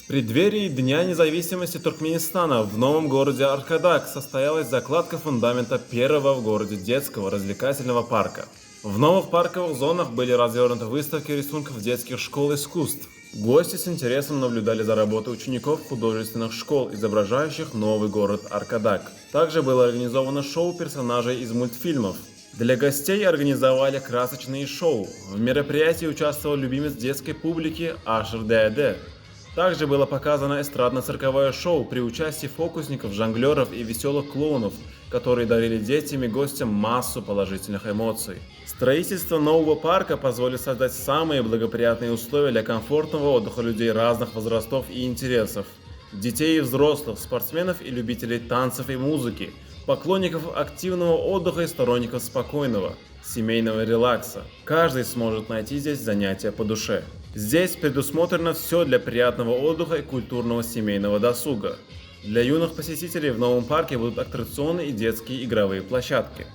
В преддверии Дня независимости Туркменистана в новом городе Аркадак состоялась закладка фундамента первого в городе детского развлекательного парка. В новых парковых зонах были развернуты выставки рисунков детских школ искусств. Гости с интересом наблюдали за работой учеников художественных школ, изображающих новый город Аркадак. Также было организовано шоу персонажей из мультфильмов. Для гостей организовали красочные шоу. В мероприятии участвовал любимец детской публики Ашер Д.Д. Также было показано эстрадно-цирковое шоу при участии фокусников, жонглеров и веселых клоунов, которые дарили детям и гостям массу положительных эмоций. Строительство нового парка позволит создать самые благоприятные условия для комфортного отдыха людей разных возрастов и интересов. Детей и взрослых, спортсменов и любителей танцев и музыки, поклонников активного отдыха и сторонников спокойного, семейного релакса. Каждый сможет найти здесь занятия по душе. Здесь предусмотрено все для приятного отдыха и культурного семейного досуга. Для юных посетителей в новом парке будут аттракционы и детские игровые площадки.